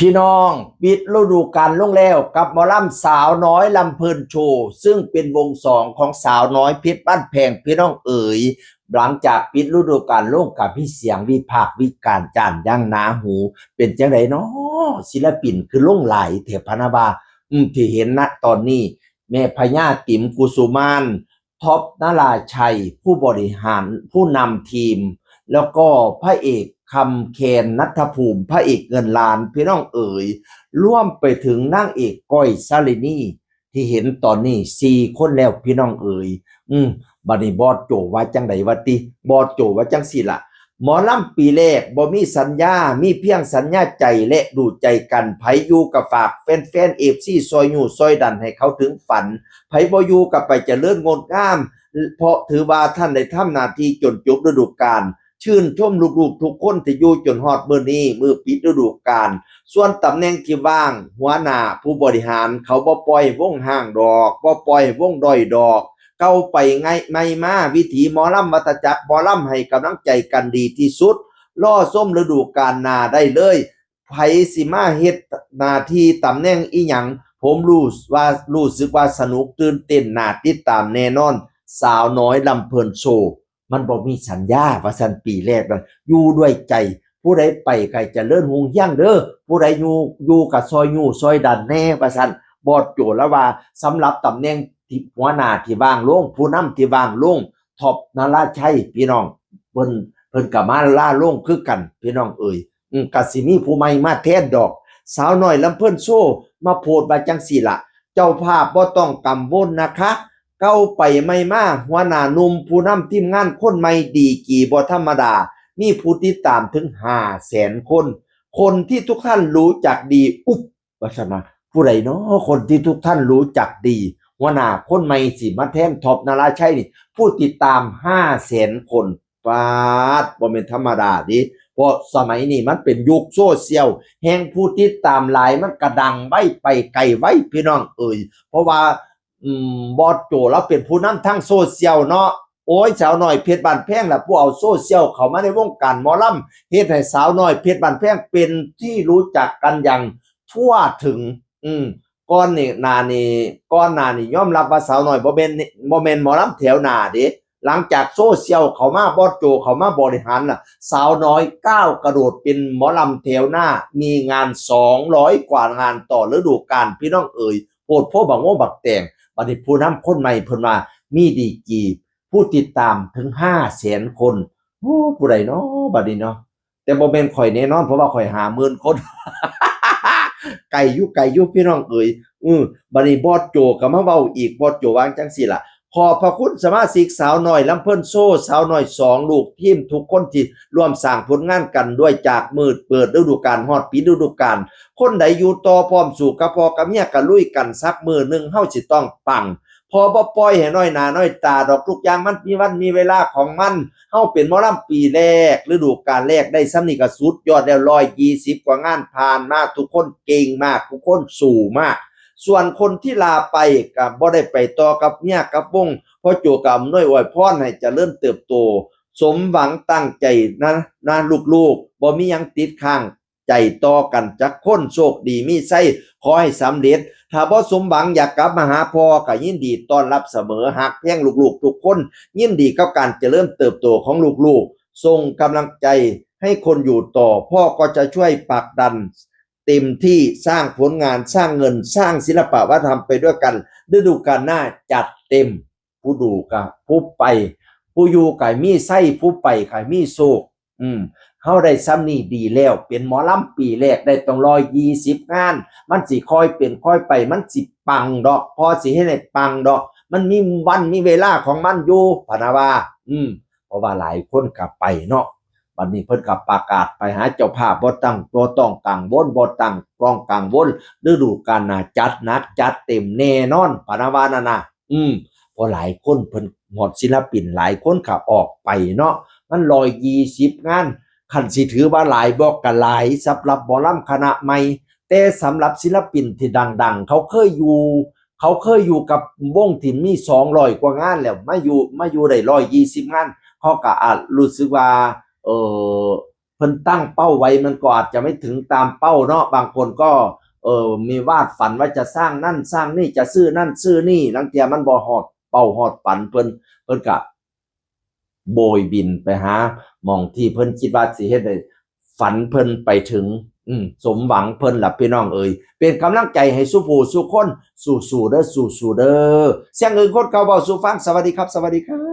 พี่น้องปิดฤดูกาลลงแล้วกับหมอลำสาวน้อยลำเพลินโชว์ซึ่งเป็นวงสองของสาวน้อยเพชรบ้านแพงพี่น้องเอ๋ยหลังจากปิดฤดูกาลลงกับพี่เสียงวิพากษ์วิจารณ์จานย่างหนาหูเป็นจังไดเนาะศิลปินคือลงไหลายเถพนาบาที่เห็นณตอนนี้แม่พญาติ๋มกุสุมานท็อปนราชัยผู้บริหารผู้นำทีม แล้วก็พระเอกคำเคนนัทภูมิพระเอกเงินล้านพี่น้องเอ๋ยร่วมไปถึงนางเอกก้อยซาลินีที่เห็นตอนนี้4 คนแล้วพี่น้องเอ๋ยบัดนี้บอสโจว่าจังไดวะติบอสโจว่าจังสิล่ะหมอลำปีแรกบ่มีสัญญามีเพียงสัญญาใจและดูใจกันไผอยู่กับฝากแฟนๆ FC ซอยอยู่ซอยดันให้เขาถึงฝันไผบ่อยู่กับไปเจริญงดงามเพราะถือว่าท่านได้ทำหน้าที่จนจบฤดูกาล ชื่นชมลูกๆทุกคนที่อยู่จนฮอดมื้อนี้มื้อปิดฤดูกาลส่วนตำแหน่งที่ว่างหัวหน้าผู้บริหารเขาบ่ปล่อยวงห่างดอกบ่ปล่อยวงด้อยดอกเก้าไปไงไม่มาวิถีหมอลำวัฏจักรหมอลำให้กำลังใจกันดีที่สุดล่อส้มฤดูกาลหน้าได้เลยไผสิมาเฮ็ดหน้าที่ตำแหน่งอีหยังผมรู้สึกว่าสนุกตื่นเต้นน่าติดตามแน่นอนสาวน้อยลำเพลินโชว์ มันบ่มีสัญญาว่าซั่นปีแรกนั้นอยู่ด้วยใจผู้ใดไปใครจะเลิ่นหงเฮียงเด้อผู้ใดอยู่กับซอยอยู่ซอยดันแน่ว่าซั่นบอดโจแล้วว่าสำหรับตำแหน่งที่หัวหน้าที่ว่างลงผู้นำที่ว่างลงท็อปนราชัยพี่น้องเพิ่นก็มาล่าลงคือกันพี่น้องเอ่ยก็สิมีผู้ใหม่มาแทนดอกสาวน้อยลำเพิ่นโชว์มาโพดว่าจังซี่ล่ะเจ้าภาพบ่ต้องกังวลนะคะเก้าไปไม่มาหัวหน้าหนุ่มผู้นำทีมงานคนใหม่ดีกี่บ่ธรรมดามีผู้ติดตามถึง500,000 คนคนที่ทุกท่านรู้จักดีอุ๊บว่าซั่นว่าผู้ใดเนาะคนที่ทุกท่านรู้จักดีหัวหน้าคนใหม่สิมาแทนท็อปนราชัยนี่ผู้ติดตาม500,000 คนปาดบ่แม่นธรรมดาดิเพราะสมัยนี้มันเป็นยุคโซเชียลแห่งผู้ติดตามหลายมันก็ดังไว้ไปไกลไว้พี่น้องเอ่ยเพราะว่าบอสโจแล้วเป็นผู้นำทางโซเชียลเนาะโอ้ยสาวน้อยเพชรบ้านแพงล่ะผู้เอาโซเชียลเข้ามาในวงการหมอลำเฮ็ดให้สาวน้อยเพชรบ้านแพงเป็นที่รู้จักกันอย่างทั่วถึงก่อนนี่ก่อนหน้านี่ยอมรับว่าสาวน้อยบ่แม่นหมอลำแถวหน้าเด้หลังจากโซเชียลเข้ามาบอสโจเข้ามาบริหารน่ะสาวน้อยก้าวกระโดดเป็นหมอลำแถวหน้ามีงาน200 กว่างานต่อฤดูกาลพี่น้องเอ๋ยโพดโพบักโง่บักแตงบัดนี้ผู้นำคนใหม่เพิ่นว่ามีดีกรีผู้ติดตามถึง500,000 คนโอ้ผู้ใดเนาะบัดนี้เนาะแต่บ่แม่นข่อยแน่นอนเพราะว่าข่อย50,000 คนไกลอยู่พี่น้องเอ๋ยบัดนี้บอสโจก็มาเว้าอีกบอสโจว่าจังซี่ล่ะขอบพระคุณสมาชิกสาวน้อยลำเพิ่นโซ่สาวน้อย2ลูกทีมทุกคนที่ร่วมสร้างผลงานกันด้วยจากมืดเปิดฤดูกาลฮอดปิดฤดูกาลคนใดอยู่ต่อพร้อมสู่กับพ่อกับเมียก็ลุยกันสักมื้อนึงเฮาสิต้องปังพอบ่ปล่อยให้น้อยหน้าน้อยตาดอกทุกอย่างมันมีวันมีเวลาของมันเฮาเป็นหมอลำปีแรกฤดูกาลแรกได้ส่ำนี้ก็สุดยอดแล้ว120 กว่างานผ่านมาทุกคนเก่งมากทุกคนสู้มากส่วนคนที่ลาไปก็บ่ได้ไปต่อกับเมียกับวงพอโจก็อำนวยอวยพรให้เจริญเติบโตสมหวังตั้งใจนะลูกๆบ่มีหยังติดค้างใจต่อกันจักคนโชคดีมีไสขอให้สำเร็จถ้าบ่สมหวังอยากกลับมาหาพ่อก็ยินดีต้อนรับเสมอฮักแพงลูกๆทุกคนยินดีกับการเจริญเติบโตของลูกๆส่งกำลังใจให้คนอยู่ต่อพ่อก็จะช่วยผลักดันเต็มที่สร้างผลงานสร้างเงินสร้างศิลปะวัฒนธรรมไปด้วยกันฤดูกาลหน้าจัดเต็มผู้ดูก็ผู้ไปผู้อยู่ก็มีไส้ผู้ไปก็มีโชคเฮาได้ซ้ำนี่ดีแล้วเป็นหมอลำปีแรกได้ต้อง120 งานมันสิค่อยเป็นค่อยไปมันสิปังดอกพอสิให้ได้ปังดอกมันมีวันมีเวลาของมันอยู่พะนะว่าเพราะว่าหลายคนก็ไปเนาะบัดนี้เพิ่นก็ประกาศไปหาเจ้าภาพบ่ต้องกังวลบ่ตั้งต้องกังวลฤดูกาลหน้าจัดหนักจัดเต็มแน่นอนพะนะว่านั่นน่ะเพราะหลายคนเพิ่นฮอดศิลปินหลายคนก็ออกไปเนาะมัน120 งานคันสิถือว่าหลายบ่ก็หลายสำหรับหมอลำคณะใหม่แต่สำหรับศิลปินที่ดังๆเขาเคยอยู่กับวงที่มี200 กว่างานแล้วมาอยู่ได้120 งานเขาก็อาจรู้สึกว่า เพิ่นตั้งเป้าไว้มันก็อาจจะไม่ถึงตามเป้าเนาะบางคนก็มีวาดฝันว่าจะสร้างนั่นสร้างนี่จะซื้อนั่นซื้อนี่ลังเทียมันบ่ฮอดเป้าฮอดฝันเพิ่นก็โบยบินไปหาหม่องที่เพิ่นคิดว่าสิเฮ็ดได้ฝันเพิ่นไปถึงสมหวังเพิ่นล่ะพี่น้องเอ๋ยเป็นกำลังใจให้สู้ผู้สู้คนสู้ๆเด้อสู้ๆเด้อเสียงอื่นคนเก่าเว้าสู่ฟังสวัสดีครับสวัสดีครับ